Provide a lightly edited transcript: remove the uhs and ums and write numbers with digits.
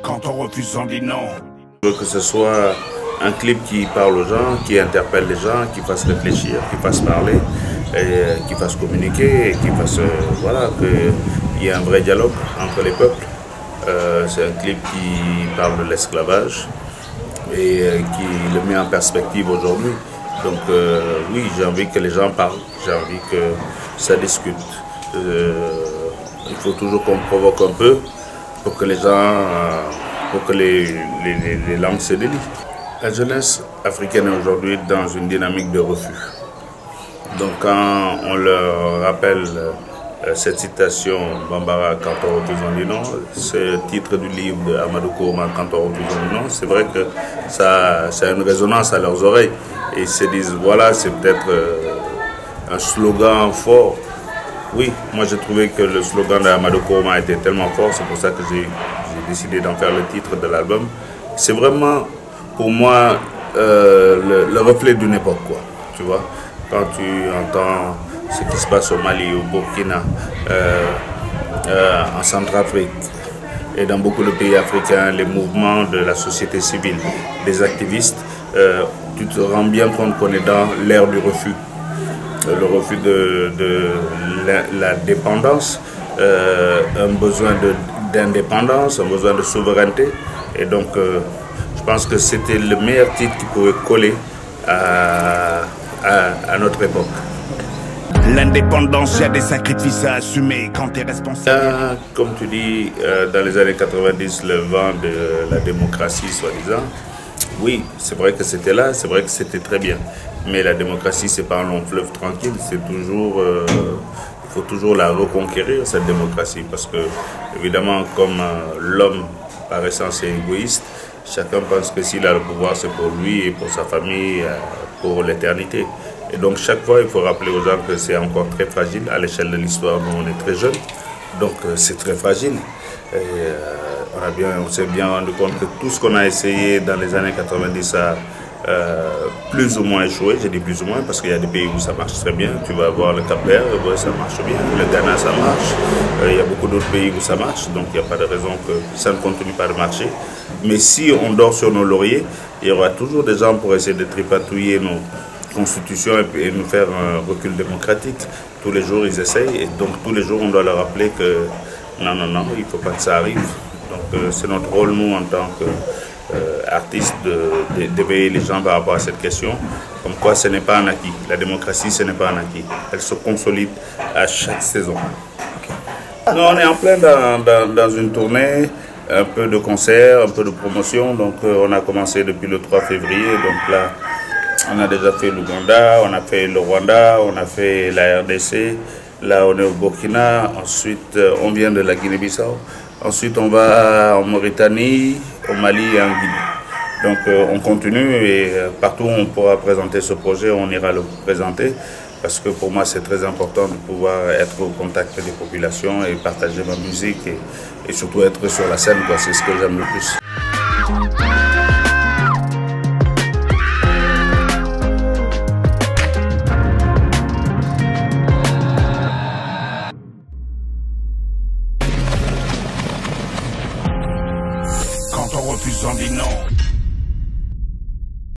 quand on refuse, on dit non. Je veux que ce soit un clip qui parle aux gens, qui interpelle les gens, qui fasse réfléchir, qui fasse parler, et qui fasse communiquer, et qui fasse, voilà, qu'il y ait un vrai dialogue entre les peuples. C'est un clip qui parle de l'esclavage et qui le met en perspective aujourd'hui. Donc oui, j'ai envie que les gens parlent, j'ai envie que ça discute. Il faut toujours qu'on provoque un peu pour que les gens, pour que les langues se délient. La jeunesse africaine est aujourd'hui dans une dynamique de refus. Donc quand on leur rappelle cette citation, Bambara, quand on refuse on dit non, c'est le titre du livre d'Amadou Kourouma, quand on refuse on dit non, c'est vrai que ça a une résonance à leurs oreilles. Et ils se disent, voilà, c'est peut-être un slogan fort. Oui, moi j'ai trouvé que le slogan d'Amadou Kourouma était tellement fort, c'est pour ça que j'ai décidé d'en faire le titre de l'album. C'est vraiment, pour moi, le reflet d'une époque, quoi, tu vois. Quand tu entends ce qui se passe au Mali, au Burkina, en Centrafrique et dans beaucoup de pays africains, les mouvements de la société civile, des activistes, tu te rends bien compte qu'on est dans l'ère du refus. Le refus de la dépendance, un besoin d'indépendance, un besoin de souveraineté. Et donc, je pense que c'était le meilleur titre qui pouvait coller à notre époque. L'indépendance, il y a des sacrifices à assumer quand tu es responsable. Comme tu dis, dans les années 90, le vent de la démocratie, soi-disant, oui, c'est vrai que c'était là, c'est vrai que c'était très bien. Mais la démocratie, c'est pas un long fleuve tranquille, c'est toujours, il faut toujours la reconquérir, cette démocratie. Parce que, évidemment, comme l'homme, par essence, est égoïste, chacun pense que s'il a le pouvoir, c'est pour lui et pour sa famille, pour l'éternité. Et donc, chaque fois, il faut rappeler aux gens que c'est encore très fragile. À l'échelle de l'histoire, nous, on est très jeunes, donc c'est très fragile. Et, on s'est bien rendu compte que tout ce qu'on a essayé dans les années 90 a plus ou moins échoué. J'ai dit plus ou moins parce qu'il y a des pays où ça marche très bien. Tu vas voir le Cap-Vert, ça marche bien. Le Ghana, ça marche. Il y a beaucoup d'autres pays où ça marche. Donc il n'y a pas de raison que ça ne continue pas de marcher. Mais si on dort sur nos lauriers, il y aura toujours des gens pour essayer de tripatouiller nos constitutions et nous faire un recul démocratique. Tous les jours, ils essayent. Et donc tous les jours, on doit leur rappeler que non, non, non, il ne faut pas que ça arrive. Donc c'est notre rôle, nous, en tant qu'artistes, d'éveiller les gens par rapport à cette question. Comme quoi, ce n'est pas un acquis. La démocratie, ce n'est pas un acquis. Elle se consolide à chaque saison. Non, on est en plein dans une tournée, un peu de concerts, un peu de promotion. Donc on a commencé depuis le 3 février. Donc là, on a déjà fait l'Ouganda, on a fait le Rwanda, on a fait la RDC. Là, on est au Burkina. Ensuite, on vient de la Guinée-Bissau. Ensuite, on va en Mauritanie, au Mali et en Guinée. Donc, on continue et partout où on pourra présenter ce projet, on ira le présenter. Parce que pour moi, c'est très important de pouvoir être au contact des populations et partager ma musique et surtout être sur la scène. C'est ce que j'aime le plus.